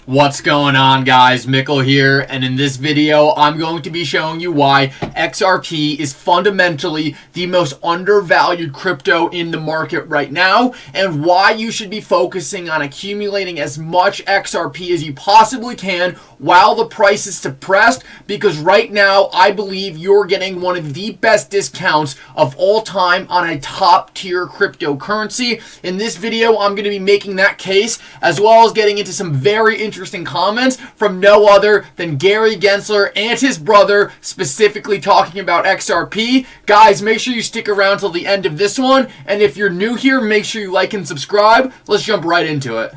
What's going on, guys? Mickle here, and in this video I'm going to be showing you why XRP is fundamentally the most undervalued crypto in the market right now, and why you should be focusing on accumulating as much XRP as you possibly can while the price is suppressed, because right now I believe you're getting one of the best discounts of all time on a top tier cryptocurrency. In this video I'm going to be making that case, as well as getting into some very interesting comments from no other than Gary Gensler and his brother, specifically talking about XRP. Guys, make sure you stick around till the end of this one, and if you're new here, make sure you like and subscribe. Let's jump right into it.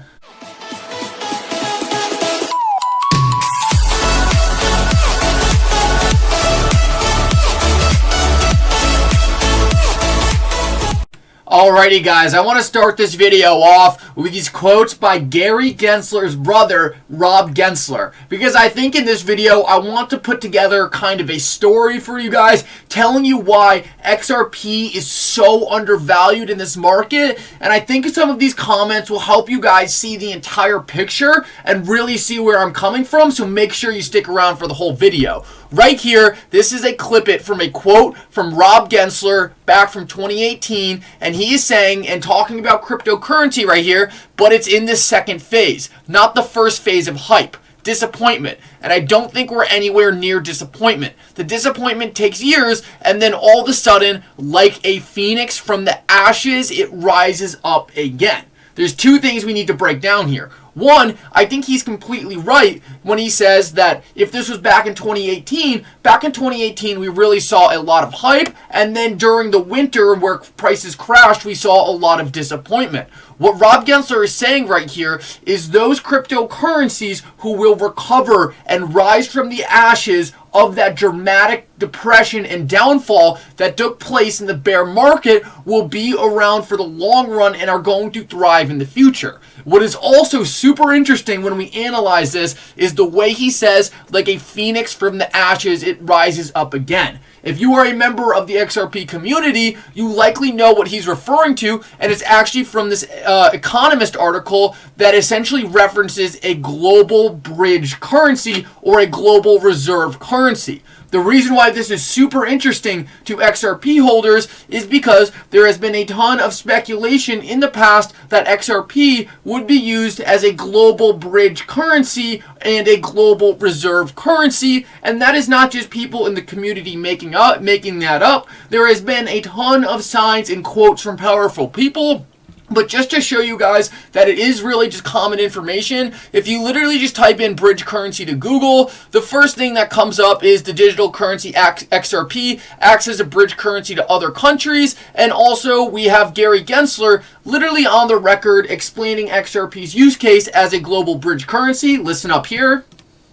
Alrighty guys, I want to start this video off with these quotes by Gary Gensler's brother, Rob Gensler, because I think in this video I want to put together kind of a story for you guys, telling you why XRP is so undervalued in this market, and I think some of these comments will help you guys see the entire picture and really see where I'm coming from, so make sure you stick around for the whole video. Right here, this is a clip from a quote from Rob Gensler back from 2018, and he is saying and talking about cryptocurrency right here, but it's in this second phase, not the first phase of hype. Disappointment. And I don't think we're anywhere near disappointment. The disappointment takes years, and then all of a sudden, like a phoenix from the ashes, it rises up again. There's two things we need to break down here. One, I think he's completely right when he says that if this was back in 2018, we really saw a lot of hype, and then during the winter where prices crashed, we saw a lot of disappointment. What Rob Gensler is saying right here is those cryptocurrencies who will recover and rise from the ashes of that dramatic depression and downfall that took place in the bear market will be around for the long run and are going to thrive in the future. What is also super interesting when we analyze this is the way he says, like a phoenix from the ashes, it rises up again. If you are a member of the XRP community, you likely know what he's referring to, and it's actually from this Economist article that essentially references a global bridge currency or a global reserve currency. The reason why this is super interesting to XRP holders is because there has been a ton of speculation in the past that XRP would be used as a global bridge currency and a global reserve currency, and that is not just people in the community making that up. There has been a ton of signs and quotes from powerful people. But just to show you guys that it is really just common information, if you literally just type in bridge currency to Google, the first thing that comes up is the digital currency XRP acts as a bridge currency to other countries. And also we have Gary Gensler literally on the record explaining XRP's use case as a global bridge currency. Listen up here.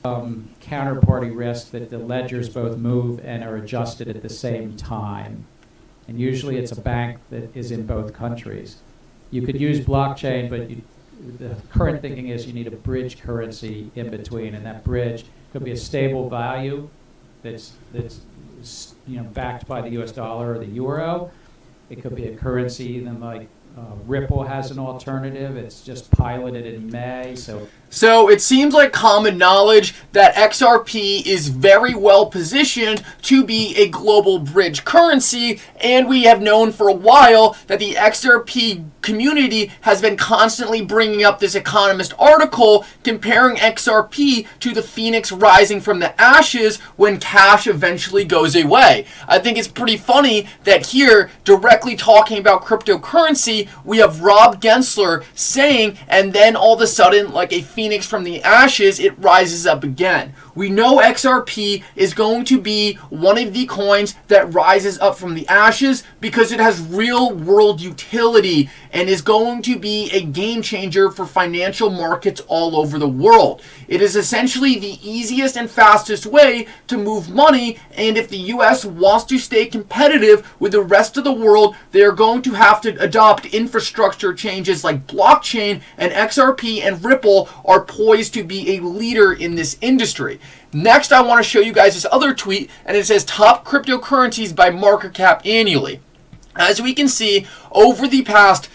Counterparty risk that the ledgers both move and are adjusted at the same time. And usually it's a bank that is in both countries. You could use blockchain, but the current thinking is you need a bridge currency in between, and that bridge could be a stable value that's backed by the US dollar or the euro. It could be a currency even like Ripple has an alternative. It's just piloted in May. So it seems like common knowledge that XRP is very well positioned to be a global bridge currency, and we have known for a while that the XRP community has been constantly bringing up this Economist article comparing XRP to the phoenix rising from the ashes when cash eventually goes away. I think it's pretty funny that here, directly talking about cryptocurrency, we have Rob Gensler saying, and then all of a sudden, like a phoenix from the ashes, it rises up again. We know XRP is going to be one of the coins that rises up from the ashes because it has real world utility and is going to be a game changer for financial markets all over the world. It is essentially the easiest and fastest way to move money, and if the US wants to stay competitive with the rest of the world, they are going to have to adopt infrastructure changes like blockchain, and XRP and Ripple are poised to be a leader in this industry. Next, I want to show you guys this other tweet, and it says top cryptocurrencies by market cap annually. As we can see, over the past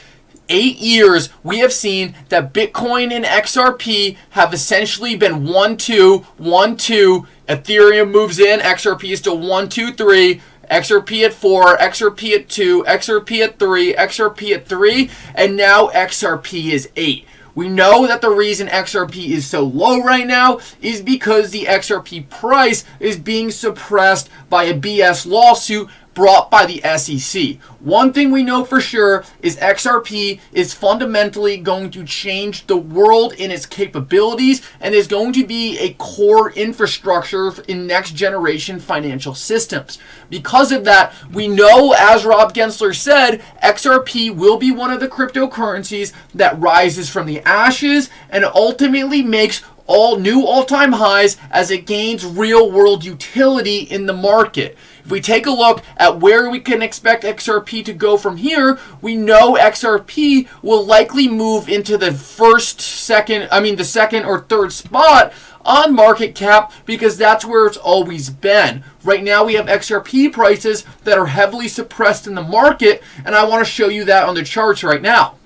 8 years, we have seen that Bitcoin and XRP have essentially been 1-2, 1-2. Ethereum moves in, XRP is still 1-2-3. XRP at 4, XRP at 2, XRP at 3, XRP at 3, and now XRP is 8. We know that the reason XRP is so low right now is because the XRP price is being suppressed by a BS lawsuit brought by the SEC. One thing we know for sure is XRP is fundamentally going to change the world in its capabilities and is going to be a core infrastructure in next generation financial systems. Because of that, we know, as Rob Gensler said, XRP will be one of the cryptocurrencies that rises from the ashes and ultimately makes all new all-time highs as it gains real-world utility in the market. If we take a look at where we can expect XRP to go from here, we know XRP will likely move into the the second or third spot on market cap because that's where it's always been. Right now we have XRP prices that are heavily suppressed in the market, and I want to show you that on the charts right now.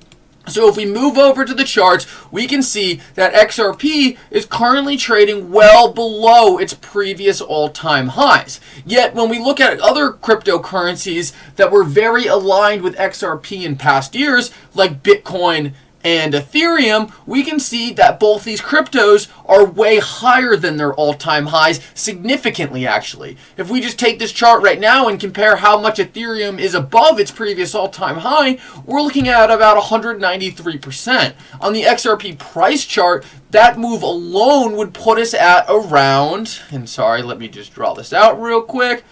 So if we move over to the charts, we can see that XRP is currently trading well below its previous all-time highs. Yet when we look at other cryptocurrencies that were very aligned with XRP in past years, like Bitcoin and Ethereum, we can see that both these cryptos are way higher than their all-time highs, significantly actually. If we just take this chart right now and compare how much Ethereum is above its previous all-time high, we're looking at about 193%. On the XRP price chart, that move alone would put us at around, and sorry, let me just draw this out real quick.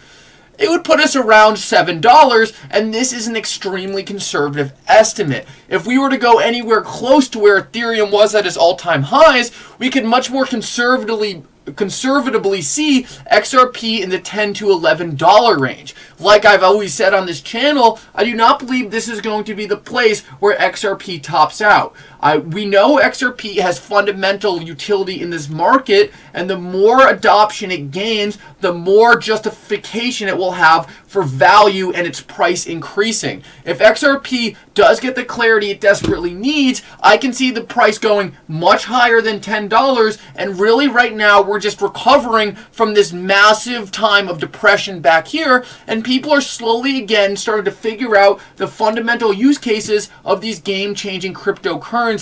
It would put us around $7, and this is an extremely conservative estimate. If we were to go anywhere close to where Ethereum was at its all-time highs, we could much more conservatively see XRP in the $10 to $11 range. Like I've always said on this channel, I do not believe this is going to be the place where XRP tops out. We know XRP has fundamental utility in this market, and the more adoption it gains, the more justification it will have for value and its price increasing. If XRP does get the clarity it desperately needs, I can see the price going much higher than $10, and really right now we're just recovering from this massive time of depression back here, and people are slowly again starting to figure out the fundamental use cases of these game-changing cryptocurrencies.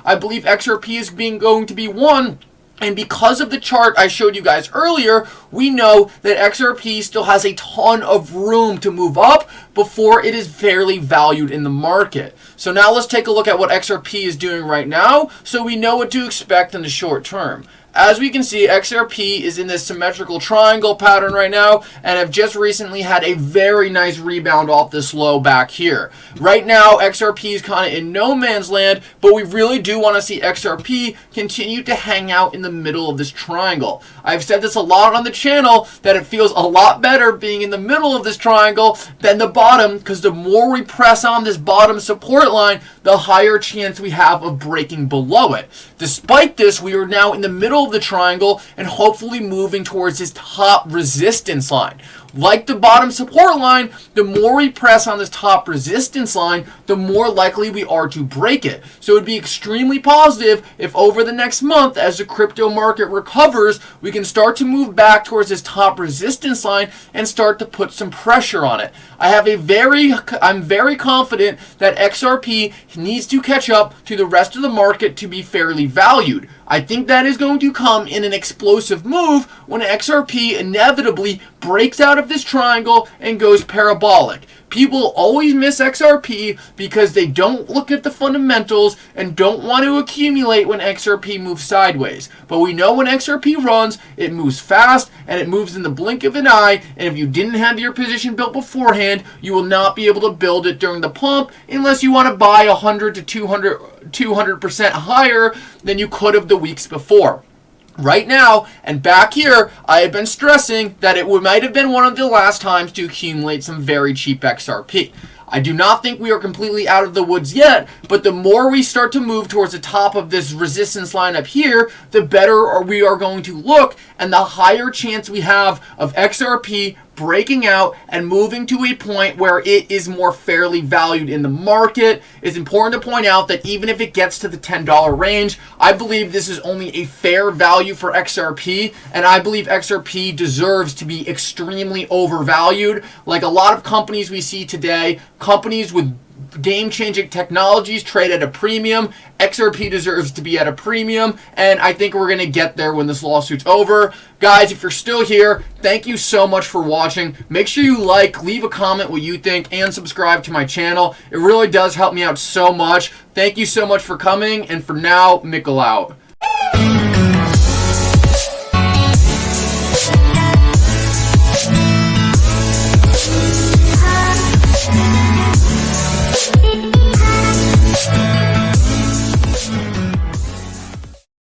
I believe XRP is going to be one. And because of the chart I showed you guys earlier, we know that XRP still has a ton of room to move up before it is fairly valued in the market. So now let's take a look at what XRP is doing right now so we know what to expect in the short term. As we can see, XRP is in this symmetrical triangle pattern right now and have just recently had a very nice rebound off this low back here. Right now, XRP is kind of in no man's land, but we really do want to see XRP continue to hang out in the middle of this triangle. I've said this a lot on the channel that it feels a lot better being in the middle of this triangle than the bottom, because the more we press on this bottom support line, the higher chance we have of breaking below it. Despite this, we are now in the middle of the triangle and hopefully moving towards this top resistance line. Like the bottom support line, the more we press on this top resistance line, the more likely we are to break it. So it would be extremely positive if over the next month, as the crypto market recovers, we can start to move back towards this top resistance line and start to put some pressure on it. I'm very confident that XRP needs to catch up to the rest of the market to be fairly valued. I think that is going to come in an explosive move when XRP inevitably breaks out of this triangle and goes parabolic. People always miss XRP because they don't look at the fundamentals and don't want to accumulate when XRP moves sideways. But we know when XRP runs, it moves fast and it moves in the blink of an eye, and if you didn't have your position built beforehand, you will not be able to build it during the pump unless you want to buy 100 to 200% higher than you could have the weeks before. Right now, and back here, I have been stressing that it might have been one of the last times to accumulate some very cheap XRP. I do not think we are completely out of the woods yet, but the more we start to move towards the top of this resistance line up here, the better we are going to look, and the higher chance we have of XRP breaking out and moving to a point where it is more fairly valued in the market. It's important to point out that even if it gets to the $10 range, I believe this is only a fair value for XRP, and I believe XRP deserves to be extremely overvalued. Like a lot of companies we see today, companies with game-changing technologies trade at a premium. XRP deserves to be at a premium, and I think we're going to get there when this lawsuit's over. Guys, if you're still here, thank you so much for watching. Make sure you like, leave a comment what you think, and subscribe to my channel. It really does help me out so much. Thank you so much for coming, and for now, Mickle out.